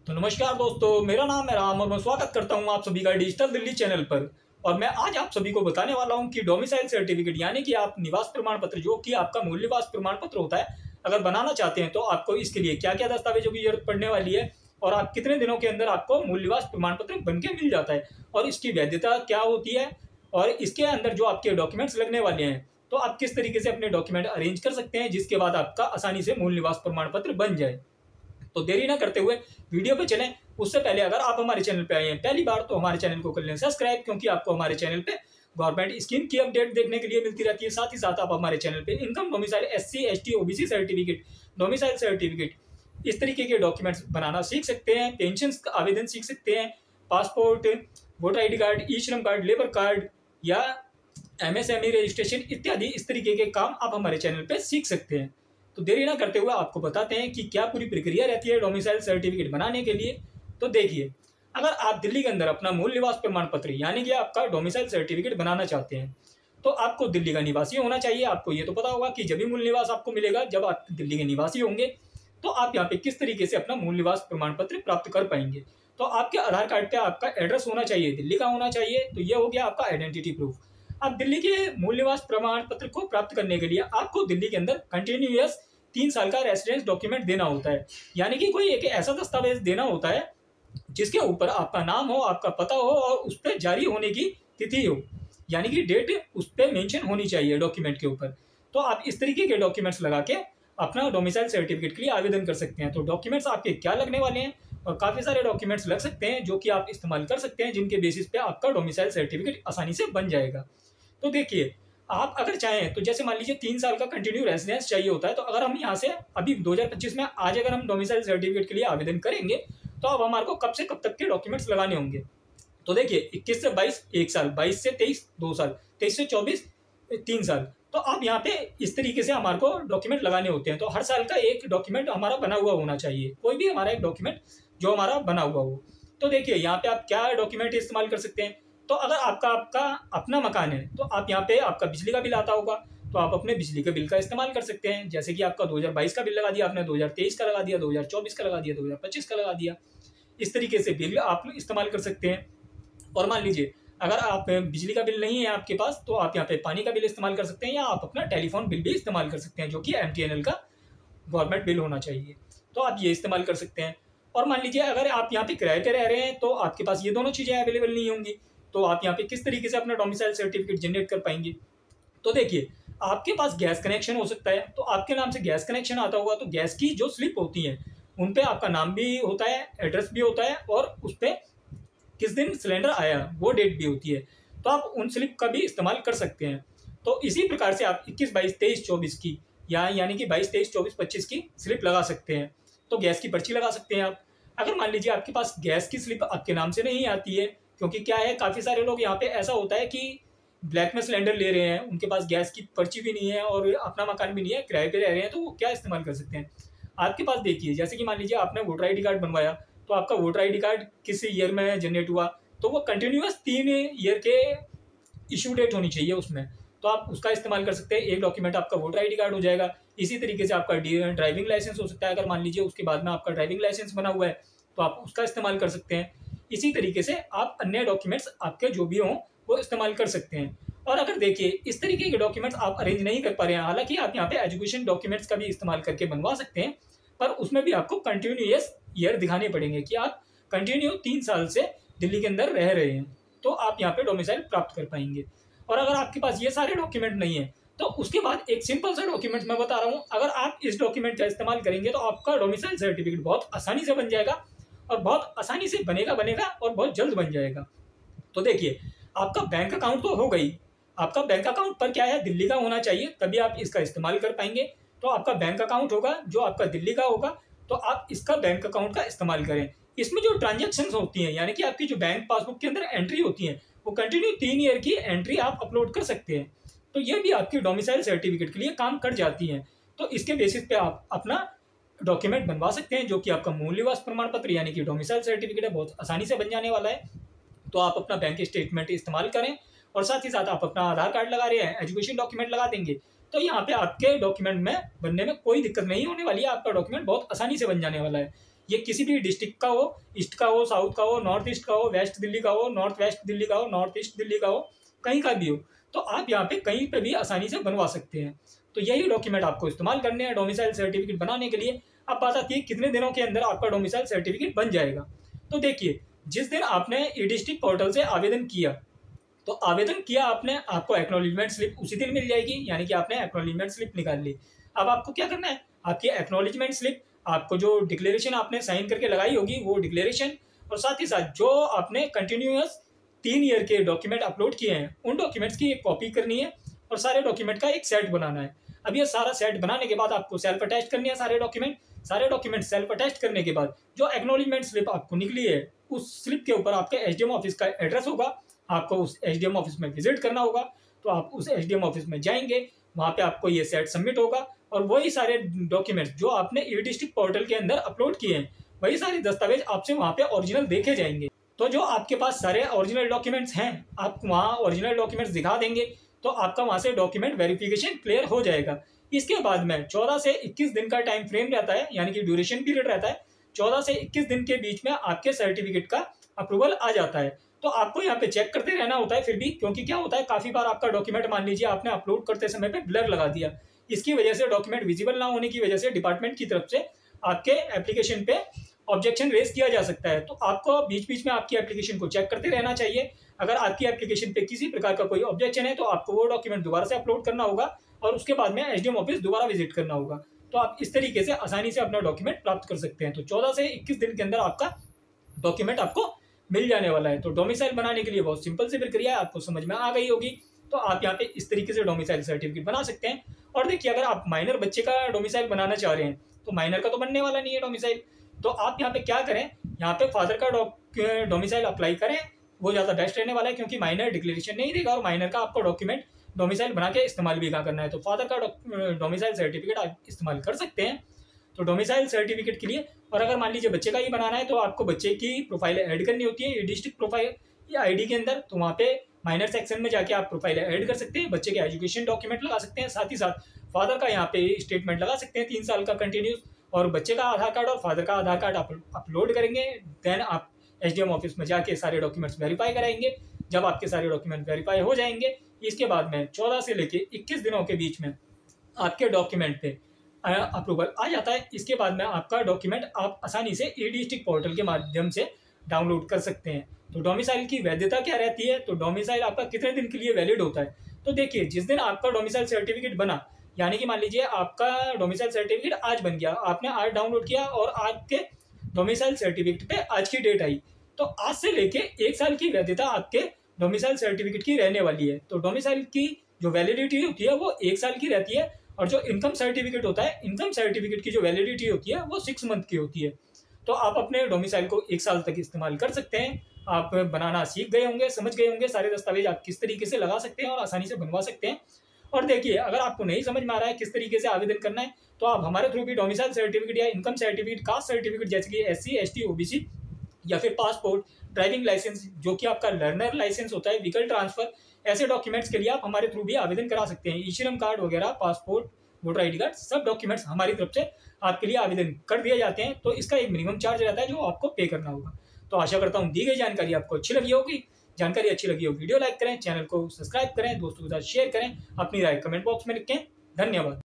तो नमस्कार दोस्तों, मेरा नाम है राम और मैं स्वागत करता हूं आप सभी का डिजिटल दिल्ली चैनल पर। और मैं आज आप सभी को बताने वाला हूं कि डोमिसाइल सर्टिफिकेट यानी कि आप निवास प्रमाण पत्र, जो कि आपका मूल निवास प्रमाण पत्र होता है, अगर बनाना चाहते हैं तो आपको इसके लिए क्या क्या दस्तावेजों की जरूरत पड़ने वाली है और आप कितने दिनों के अंदर आपको मूल निवास प्रमाण पत्र बन के मिल जाता है और इसकी वैधता क्या होती है और इसके अंदर जो आपके डॉक्यूमेंट्स लगने वाले हैं तो आप किस तरीके से अपने डॉक्यूमेंट अरेंज कर सकते हैं जिसके बाद आपका आसानी से मूल निवास प्रमाण पत्र बन जाए। तो देरी ना करते हुए वीडियो पे चलें। उससे पहले अगर आप हमारे चैनल पे आए हैं पहली बार तो हमारे चैनल को कर लें सब्सक्राइब, क्योंकि आपको हमारे चैनल पे गवर्नमेंट स्कीम की अपडेट देखने के लिए मिलती रहती है। साथ ही साथ आप हमारे चैनल पे income, domicile, SC ST OBC certificate, domicile certificate, इस तरीके के डॉक्यूमेंट्स बनाना सीख सकते हैं। पेंशन का आवेदन सीख सकते हैं, पासपोर्ट, वोटर ID कार्ड, ई श्रम कार्ड, लेबर कार्ड या MSME रजिस्ट्रेशन इत्यादि इस तरीके के काम आप हमारे चैनल पे सीख सकते हैं। तो देरी ना करते हुए आपको बताते हैं कि क्या पूरी प्रक्रिया रहती है डोमिसाइल सर्टिफिकेट बनाने के लिए। तो देखिए, अगर आप दिल्ली के अंदर अपना मूल निवास प्रमाण पत्र यानी कि आपका डोमिसाइल सर्टिफिकेट बनाना चाहते हैं तो आपको दिल्ली का निवासी होना चाहिए। आपको ये तो पता होगा कि जब भी मूल निवास आपको मिलेगा जब आप दिल्ली के निवासी होंगे। तो आप यहाँ पे किस तरीके से अपना मूल निवास प्रमाण पत्र प्राप्त कर पाएंगे, तो आपके आधार कार्ड पे आपका एड्रेस होना चाहिए, दिल्ली का होना चाहिए। तो ये हो गया आपका आइडेंटिटी प्रूफ। अब दिल्ली के मूल निवास प्रमाण पत्र को प्राप्त करने के लिए आपको दिल्ली के अंदर कंटिन्यूअस 3 साल का रेसिडेंस डॉक्यूमेंट देना होता है, यानी कि कोई एक ऐसा दस्तावेज देना होता है जिसके ऊपर आपका नाम हो, आपका पता हो और उस पर जारी होने की तिथि हो, यानी कि डेट उस पर मेंशन होनी चाहिए डॉक्यूमेंट के ऊपर। तो आप इस तरीके के डॉक्यूमेंट्स लगा के अपना डोमिसाइल सर्टिफिकेट के लिए आवेदन कर सकते हैं। तो डॉक्यूमेंट्स आपके क्या लगने वाले हैं, और काफ़ी सारे डॉक्यूमेंट्स लग सकते हैं जो कि आप इस्तेमाल कर सकते हैं, जिनके बेसिस पे आपका डोमिसाइल सर्टिफिकेट आसानी से बन जाएगा। तो देखिए, आप अगर चाहें तो जैसे मान लीजिए 3 साल का कंटिन्यू रेजिडेंस चाहिए होता है, तो अगर हम यहाँ से अभी 2025 में आज अगर हम डोमिसाइल सर्टिफिकेट के लिए आवेदन करेंगे तो अब हमारे को कब से कब तक के डॉक्यूमेंट्स लगाने होंगे। तो देखिए, 21 से 22 1 साल, 22 से 23 2 साल, 23 से 24 3 साल। तो आप यहाँ पे इस तरीके से हमारे को डॉक्यूमेंट लगाने होते हैं। तो हर साल का एक डॉक्यूमेंट हमारा बना हुआ होना चाहिए, कोई भी हमारा एक डॉक्यूमेंट जो हमारा बना हुआ हो। तो देखिए, यहाँ पे आप क्या डॉक्यूमेंट इस्तेमाल कर सकते हैं। तो अगर आपका अपना मकान है तो आप यहाँ पे आपका बिजली का बिल आता होगा तो आप अपने बिजली के बिल का इस्तेमाल कर सकते हैं। जैसे कि आपका 2022 का बिल लगा दिया आपने, 2023 का लगा दिया, 2024 का लगा दिया, 2025 का लगा दिया। इस तरीके से बिल आप इस्तेमाल कर सकते हैं। और मान लीजिए अगर आप बिजली का बिल नहीं है आपके पास तो आप यहाँ पे पानी का बिल इस्तेमाल कर सकते हैं, या आप अपना टेलीफोन बिल भी इस्तेमाल कर सकते हैं, जो कि MTNL का गवर्नमेंट बिल होना चाहिए। तो आप ये इस्तेमाल कर सकते हैं। और मान लीजिए अगर आप यहाँ पे किराए पे रह रहे हैं तो आपके पास ये दोनों चीज़ें अवेलेबल नहीं होंगी, तो आप यहाँ पे किस तरीके से अपना डोमिसाइल सर्टिफिकेट जनरेट कर पाएंगे। तो देखिए, आपके पास गैस कनेक्शन हो सकता है, तो आपके नाम से गैस कनेक्शन आता होगा, तो गैस की जो स्लिप होती है उन पे आपका नाम भी होता है, एड्रेस भी होता है और उस पर किस दिन सिलेंडर आया वो डेट भी होती है। तो आप उन स्लिप का भी इस्तेमाल कर सकते हैं। तो इसी प्रकार से आप 21, 22, 23, 24 की यानी कि 22, 23, 24, 25 की स्लिप लगा सकते हैं। तो गैस की पर्ची लगा सकते हैं आप। अगर मान लीजिए आपके पास गैस की स्लिप आपके नाम से नहीं आती है, क्योंकि क्या है, काफ़ी सारे लोग यहाँ पे ऐसा होता है कि ब्लैक में सिलेंडर ले रहे हैं, उनके पास गैस की पर्ची भी नहीं है और अपना मकान भी नहीं है, किराए पे रह रहे हैं, तो वो क्या इस्तेमाल कर सकते हैं। आपके पास देखिए, जैसे कि मान लीजिए आपने वोटर ID कार्ड बनवाया, तो आपका वोटर ID कार्ड किस ईयर में जनरेट हुआ, तो वो कंटिन्यूअस 3 ईयर के इशू डेट होनी चाहिए उसमें, तो आप उसका इस्तेमाल कर सकते हैं। एक डॉक्यूमेंट आपका वोटर ID कार्ड हो जाएगा। इसी तरीके से आपका ड्राइविंग लाइसेंस हो सकता है, अगर मान लीजिए उसके बाद में आपका ड्राइविंग लाइसेंस बना हुआ है तो आप उसका इस्तेमाल कर सकते हैं। इसी तरीके से आप अन्य डॉक्यूमेंट्स आपके जो भी हों वो इस्तेमाल कर सकते हैं। और अगर देखिए, इस तरीके के डॉक्यूमेंट्स आप अरेंज नहीं कर पा रहे हैं, हालांकि आप यहाँ पे एजुकेशन डॉक्यूमेंट्स का भी इस्तेमाल करके बनवा सकते हैं, पर उसमें भी आपको कंटिन्यूअस ईयर दिखाने पड़ेंगे कि आप कंटिन्यू 3 साल से दिल्ली के अंदर रह रहे हैं, तो आप यहाँ पे डोमिसाइल प्राप्त कर पाएंगे। और अगर आपके पास ये सारे डॉक्यूमेंट नहीं है तो उसके बाद एक सिंपल सा डॉक्यूमेंट मैं बता रहा हूँ, अगर आप इस डॉक्यूमेंट का इस्तेमाल करेंगे तो आपका डोमिसाइल सर्टिफिकेट बहुत आसानी से बन जाएगा और बहुत आसानी से बनेगा और बहुत जल्द बन जाएगा। तो देखिए, आपका बैंक अकाउंट तो हो गई, आपका बैंक अकाउंट पर क्या है, दिल्ली का होना चाहिए, तभी आप इसका इस्तेमाल कर पाएंगे। तो आपका बैंक अकाउंट होगा जो आपका दिल्ली का होगा, तो आप इसका बैंक अकाउंट का इस्तेमाल करें। इसमें जो ट्रांजेक्शन्स होती हैं, यानी कि आपकी जो बैंक पासबुक के अंदर एंट्री होती है, वो कंटिन्यू 3 ईयर की एंट्री आप अपलोड कर सकते हैं। तो ये भी आपकी डोमिसाइल सर्टिफिकेट के लिए काम कर जाती हैं। तो इसके बेसिस पे आप अपना डॉक्यूमेंट बनवा सकते हैं, जो कि आपका मूल निवास प्रमाण पत्र यानी कि डोमिसाइल सर्टिफिकेट है, बहुत आसानी से बन जाने वाला है। तो आप अपना बैंक स्टेटमेंट इस्तेमाल करें और साथ ही साथ आप अपना आधार कार्ड लगा रहे हैं, एजुकेशन डॉक्यूमेंट लगा देंगे, तो यहाँ पे आपके डॉक्यूमेंट में बनने में कोई दिक्कत नहीं होने वाली है। आपका डॉक्यूमेंट बहुत आसानी से बन जाने वाला है। ये किसी भी डिस्ट्रिक्ट का हो, ईस्ट का हो, साउथ का हो, नॉर्थ ईस्ट का हो, वेस्ट दिल्ली का हो, नॉर्थ वेस्ट दिल्ली का हो, नॉर्थ ईस्ट दिल्ली का हो, कहीं का भी हो, तो आप यहाँ पे कहीं पे भी आसानी से बनवा सकते हैं। तो यही डॉक्यूमेंट आपको इस्तेमाल करने हैं डोमिसाइल सर्टिफिकेट बनाने के लिए। अब बात आती है कितने दिनों के अंदर आपका डोमिसाइल सर्टिफिकेट बन जाएगा। तो देखिए, जिस दिन आपने ई डिस्ट्रिक्ट पोर्टल से आवेदन किया, तो आवेदन किया आपने, आपको एक्नॉलेजमेंट स्लिप उसी दिन मिल जाएगी, यानी कि आपने एक्नॉलेजमेंट स्लिप निकाल ली। अब आपको क्या करना है, आपकी एक्नॉलेजमेंट स्लिप, आपको जो डिक्लेरेशन आपने साइन करके लगाई होगी वो डिक्लेरेशन, और साथ ही साथ जो आपने कंटिन्यूअस 3 ईयर के डॉक्यूमेंट अपलोड किए हैं उन डॉक्यूमेंट्स की एक कॉपी करनी है और सारे डॉक्यूमेंट का एक सेट बनाना है। अब ये सारा सेट बनाने के बाद आपको सेल्फ अटैच करनी है सारे डॉक्यूमेंट सेल्फ अटैच करने के बाद जो एक्नॉलेजमेंट स्लिप आपको निकली है उस स्लिप के ऊपर आपके एसडीएम ऑफिस का एड्रेस होगा। आपको उस एसडीएम ऑफिस में विजिट करना होगा, तो आप उस एसडीएम ऑफिस में जाएंगे, वहाँ पे आपको ये सेट सबमिट होगा और वही सारे डॉक्यूमेंट्स जो आपने ई डिस्ट्रिक्ट पोर्टल के अंदर अपलोड किए हैं वही सारे दस्तावेज आपसे वहाँ पे ओरिजिनल देखे जाएंगे। तो जो आपके पास सारे ओरिजिनल डॉक्यूमेंट्स हैं, आप वहाँ ओरिजिनल डॉक्यूमेंट्स दिखा देंगे तो आपका वहाँ से डॉक्यूमेंट वेरिफिकेशन क्लियर हो जाएगा। इसके बाद में 14 से 21 दिन का टाइम फ्रेम रहता है, यानी कि ड्यूरेशन पीरियड रहता है। 14 से 21 दिन के बीच में आपके सर्टिफिकेट का अप्रूवल आ जाता है। तो आपको यहाँ पे चेक करते रहना होता है फिर भी, क्योंकि क्या होता है काफ़ी बार आपका डॉक्यूमेंट मान लीजिए आपने अपलोड करते समय पे ब्लर लगा दिया, इसकी वजह से डॉक्यूमेंट विजिबल ना होने की वजह से डिपार्टमेंट की तरफ से आपके एप्लीकेशन पे ऑब्जेक्शन रेज किया जा सकता है। तो आपको बीच बीच में आपकी एप्लीकेशन को चेक करते रहना चाहिए। अगर आपकी एप्लीकेशन पे किसी प्रकार का कोई ऑब्जेक्शन है तो आपको वो डॉक्यूमेंट दोबारा से अपलोड करना होगा और उसके बाद में एसडीएम ऑफिस दोबारा विजिट करना होगा। तो आप इस तरीके से आसानी से अपना डॉक्यूमेंट प्राप्त कर सकते हैं। तो 14 से 21 दिन के अंदर आपका डॉक्यूमेंट आपको मिल जाने वाला है। तो डोमिसाइल बनाने के लिए बहुत सिंपल सी प्रक्रिया है, आपको समझ में आ गई होगी। तो आप यहाँ पे इस तरीके से डोमिसाइल सर्टिफिकेट बना सकते हैं। और देखिए, अगर आप माइनर बच्चे का डोमिसाइल बनाना चाह रहे हैं तो माइनर का तो बनने वाला नहीं है डोमिसाइल, तो आप यहाँ पे क्या करें, यहाँ पे फादर का डोमिसाइल अप्लाई करें, वो ज़्यादा बेस्ट रहने वाला है, क्योंकि माइनर डिक्लेरेशन नहीं देगा और माइनर का आपको डॉक्यूमेंट डोमिसाइल बना के इस्तेमाल भी कहाँ करना है। तो फादर का डोमिसाइल सर्टिफिकेट आप इस्तेमाल कर सकते हैं तो डोमिसाइल सर्टिफिकेट के लिए। और अगर मान लीजिए बच्चे का ही बनाना है तो आपको बच्चे की प्रोफाइल ऐड करनी होती है डिस्ट्रिक्ट प्रोफाइल या आईडी के अंदर। तो वहाँ पे माइनर सेक्शन में जाके आप प्रोफाइल ऐड कर सकते हैं, बच्चे के एजुकेशन डॉक्यूमेंट लगा सकते हैं, साथ ही साथ फादर का यहाँ पे स्टेटमेंट लगा सकते हैं 3 साल का कंटिन्यूस, और बच्चे का आधार कार्ड और फादर का आधार कार्ड आप अपलोड करेंगे। देन आप एसडीएम ऑफिस में जाके सारे डॉक्यूमेंट्स वेरीफाई कराएंगे। जब आपके सारे डॉक्यूमेंट वेरीफाई हो जाएंगे, इसके बाद में 14 से लेके 21 दिनों के बीच में आपके डॉक्यूमेंट पे अप्रूवल आ जाता है। इसके बाद में आपका डॉक्यूमेंट आप आसानी से ई डिस्ट्रिक्ट पोर्टल के माध्यम से डाउनलोड कर सकते हैं। तो डोमिसाइल की वैधता क्या रहती है, तो डोमिसाइल आपका कितने दिन के लिए वैलिड होता है। तो देखिए, जिस दिन आपका डोमिसाइल सर्टिफिकेट बना, यानी कि मान लीजिए आपका डोमिसाइल सर्टिफिकेट आज बन गया, आपने आज डाउनलोड किया और आज के डोमिसाइल सर्टिफिकेट पे आज की डेट आई, तो आज से लेके 1 साल की वैधता आपके डोमिसाइल सर्टिफिकेट की रहने वाली है। तो डोमिसाइल की जो वैलिडिटी होती है वो 1 साल की रहती है, और जो इनकम सर्टिफिकेट होता है, इनकम सर्टिफिकेट की जो वैलिडिटी होती है वो 6 मंथ की होती है। तो आप अपने डोमिसाइल को 1 साल तक इस्तेमाल कर सकते हैं। आप बनाना सीख गए होंगे, समझ गए होंगे सारे दस्तावेज आप किस तरीके से लगा सकते हैं और आसानी से बनवा सकते हैं। और देखिए, अगर आपको नहीं समझ में आ रहा है किस तरीके से आवेदन करना है, तो आप हमारे थ्रू भी डोमिसाइल सर्टिफिकेट या इनकम सर्टिफिकेट, कास्ट सर्टिफिकेट जैसे कि SC ST OBC या फिर पासपोर्ट, ड्राइविंग लाइसेंस जो कि आपका लर्नर लाइसेंस होता है, व्हीकल ट्रांसफर, ऐसे डॉक्यूमेंट्स के लिए आप हमारे थ्रू भी आवेदन करा सकते हैं। ई-श्रम कार्ड वगैरह, पासपोर्ट, वोटर ID कार्ड, सब डॉक्यूमेंट्स हमारी तरफ से आपके लिए आवेदन कर दिए जाते हैं। तो इसका एक मिनिमम चार्ज रहता है जो आपको पे करना होगा। तो आशा करता हूँ दी गई जानकारी आपको अच्छी लगी होगी। जानकारी अच्छी लगी हो वीडियो लाइक करें, चैनल को सब्सक्राइब करें, दोस्तों के साथ शेयर करें, अपनी राय कमेंट बॉक्स में लिखें। धन्यवाद।